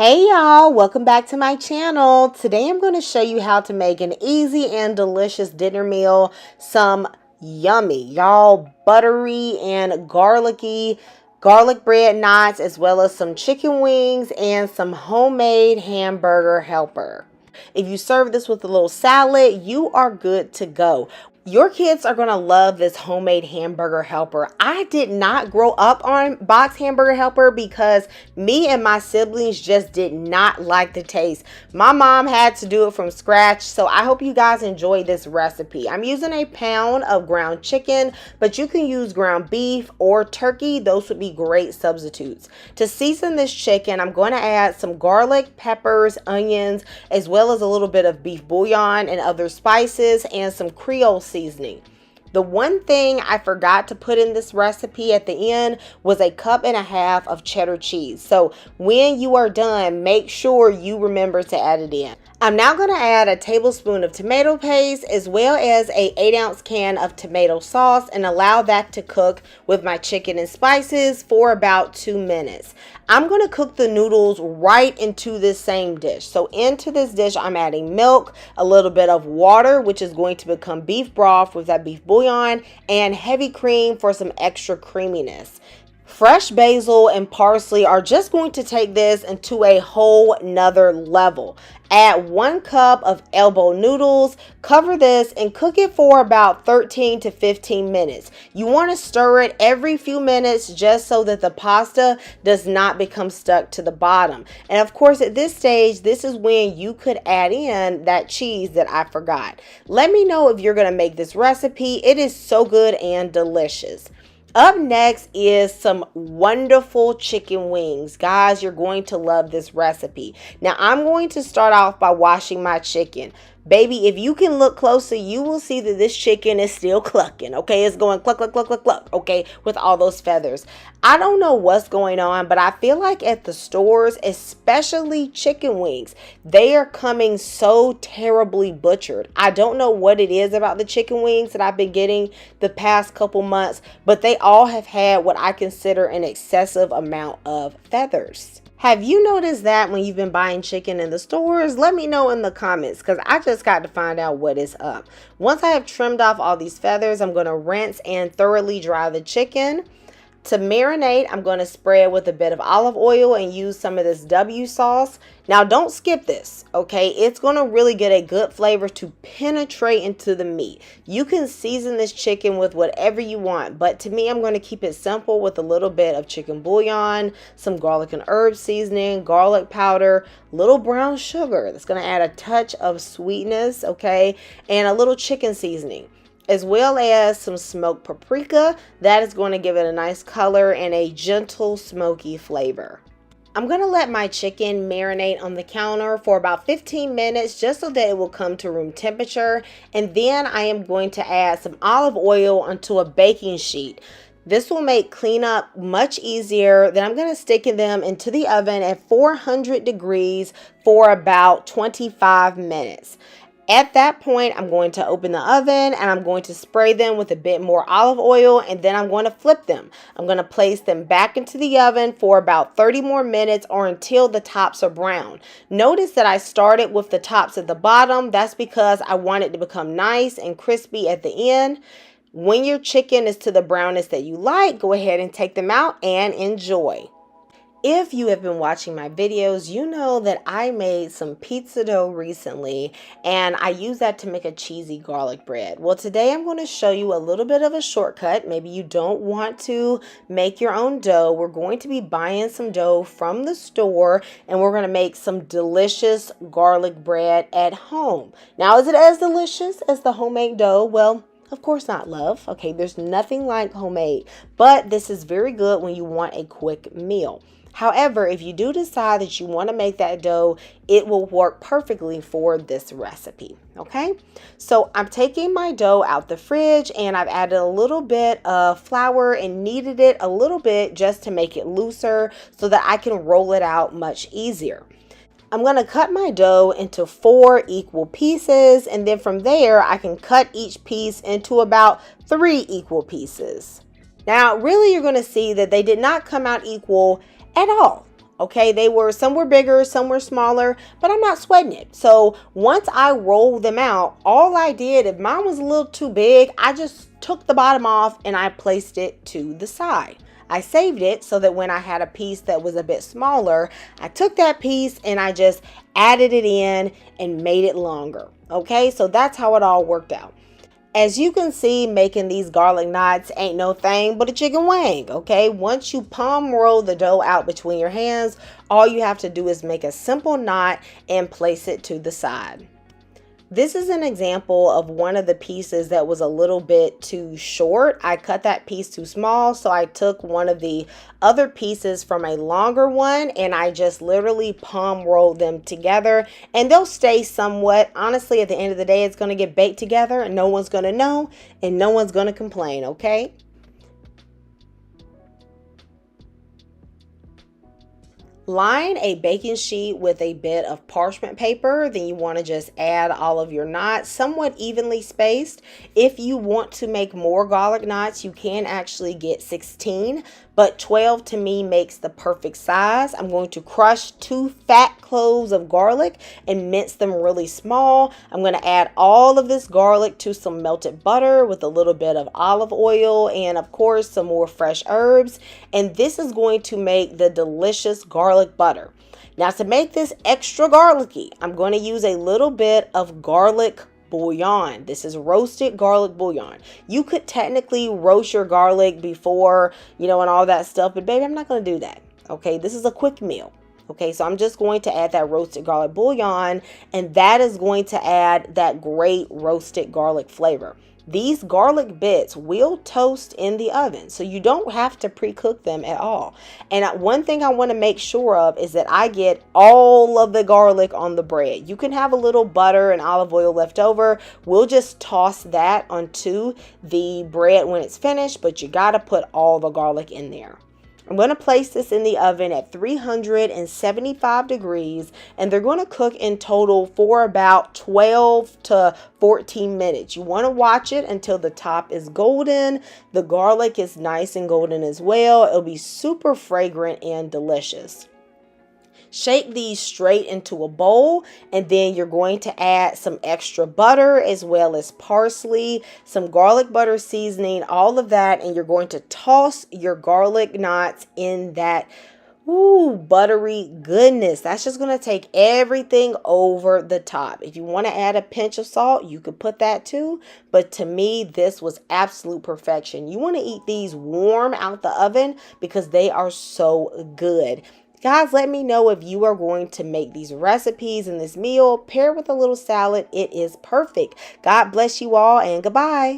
Hey y'all, welcome back to my channel. Today I'm going to show you how to make an easy and delicious dinner meal. Some yummy, y'all, buttery and garlicky garlic bread knots, as well as some chicken wings and some homemade hamburger helper. If you serve this with a little salad, you are good to go. Your kids are going to love this homemade hamburger helper. I did not grow up on box hamburger helper because me and my siblings just did not like the taste. My mom had to do it from scratch, so I hope you guys enjoy this recipe. I'm using a pound of ground chicken, but you can use ground beef or turkey. Those would be great substitutes. To season this chicken, I'm going to add some garlic, peppers, onions, as well as a little bit of beef bouillon and other spices and some Creole seasoning. The one thing I forgot to put in this recipe at the end was a cup and a half of cheddar cheese. So when you are done, make sure you remember to add it in. I'm now going to add a tablespoon of tomato paste as well as a 8-ounce can of tomato sauce and allow that to cook with my chicken and spices for about 2 minutes. I'm going to cook the noodles right into this same dish. So into this dish, I'm adding milk, a little bit of water, which is going to become beef broth with that beef bouillon, and heavy cream for some extra creaminess. Fresh basil and parsley are just going to take this into a whole nother level. Add 1 cup of elbow noodles, cover this and cook it for about 13 to 15 minutes. You want to stir it every few minutes just so that the pasta does not become stuck to the bottom. And of course, at this stage, this is when you could add in that cheese that I forgot. Let me know if you're going to make this recipe. It is so good and delicious. Up next is some wonderful chicken wings. Guys, you're going to love this recipe. Now, I'm going to start off by washing my chicken. Baby, if you can look closer, you will see that this chicken is still clucking, okay? It's going cluck, cluck, cluck, cluck, cluck, okay, with all those feathers. I don't know what's going on, but I feel like at the stores, especially chicken wings, they are coming so terribly butchered. I don't know what it is about the chicken wings that I've been getting the past couple months, but they all have had what I consider an excessive amount of feathers. Have you noticed that when you've been buying chicken in the stores? Let me know in the comments because I just got to find out what is up. Once I have trimmed off all these feathers, I'm going to rinse and thoroughly dry the chicken. To marinate, I'm going to spread with a bit of olive oil and use some of this W sauce. Now, don't skip this, okay? It's going to really get a good flavor to penetrate into the meat. You can season this chicken with whatever you want, but to me, I'm going to keep it simple with a little bit of chicken bouillon, some garlic and herb seasoning, garlic powder, little brown sugar. That's going to add a touch of sweetness, okay? And a little chicken seasoning, as well as some smoked paprika. That is going to give it a nice color and a gentle smoky flavor. I'm going to let my chicken marinate on the counter for about 15 minutes just so that it will come to room temperature. And then I am going to add some olive oil onto a baking sheet. This will make cleanup much easier. Then I'm going to stick them into the oven at 400 degrees for about 25 minutes. At that point, I'm going to open the oven and I'm going to spray them with a bit more olive oil, and then I'm going to flip them. I'm going to place them back into the oven for about 30 more minutes or until the tops are brown. Notice that I started with the tops at the bottom. That's because I want it to become nice and crispy at the end. When your chicken is to the brownness that you like, go ahead and take them out and enjoy. If you have been watching my videos, you know that I made some pizza dough recently and I use that to make a cheesy garlic bread. Well, today I'm going to show you a little bit of a shortcut. Maybe you don't want to make your own dough. We're going to be buying some dough from the store and we're going to make some delicious garlic bread at home. Now, is it as delicious as the homemade dough? Well, of course not, love. Okay, there's nothing like homemade, but this is very good when you want a quick meal. However, if you do decide that you want to make that dough, it will work perfectly for this recipe, okay? So I'm taking my dough out the fridge and I've added a little bit of flour and kneaded it a little bit just to make it looser so that I can roll it out much easier. I'm going to cut my dough into 4 equal pieces, and then from there I can cut each piece into about 3 equal pieces. Now, really, you're going to see that they did not come out equal at all. Okay, some were bigger, some were smaller, but I'm not sweating it. So once I rolled them out, all I did, if mine was a little too big, I just took the bottom off and I placed it to the side. I saved it so that when I had a piece that was a bit smaller, I took that piece and I just added it in and made it longer. Okay, so that's how it all worked out. As you can see, making these garlic knots ain't no thing but a chicken wing, okay? Once you palm roll the dough out between your hands, all you have to do is make a simple knot and place it to the side. This is an example of one of the pieces that was a little bit too short. I cut that piece too small, so I took one of the other pieces from a longer one and I just literally palm rolled them together, and they'll stay somewhat. Honestly, at the end of the day, it's going to get baked together and no one's going to know and no one's going to complain, okay? Line a baking sheet with a bit of parchment paper. Then you want to just add all of your knots somewhat evenly spaced. If you want to make more garlic knots, you can actually get 16, but 12 to me makes the perfect size. I'm going to crush 2 fat cloves of garlic and mince them really small. I'm going to add all of this garlic to some melted butter with a little bit of olive oil and of course some more fresh herbs. And this is going to make the delicious garlic butter. Now, to make this extra garlicky, I'm going to use a little bit of garlic bouillon. This is roasted garlic bouillon. You could technically roast your garlic before, and all that stuff, but baby, I'm not going to do that. Okay, this is a quick meal. Okay, so I'm just going to add that roasted garlic bouillon, and that is going to add that great roasted garlic flavor. These garlic bits will toast in the oven, so you don't have to pre-cook them at all. And one thing I want to make sure of is that I get all of the garlic on the bread. You can have a little butter and olive oil left over. We'll just toss that onto the bread when it's finished, but you got to put all the garlic in there. I'm going to place this in the oven at 375 degrees, and they're going to cook in total for about 12 to 14 minutes. You want to watch it until the top is golden. The garlic is nice and golden as well. It'll be super fragrant and delicious. Shake these straight into a bowl, and then you're going to add some extra butter as well as parsley, some garlic butter seasoning, all of that, and you're going to toss your garlic knots in that buttery goodness. That's just going to take everything over the top. If you want to add a pinch of salt, you could put that too, but to me, this was absolute perfection. You want to eat these warm out the oven because they are so good. Guys, let me know if you are going to make these recipes and this meal. Pair with a little salad. It is perfect. God bless you all and goodbye.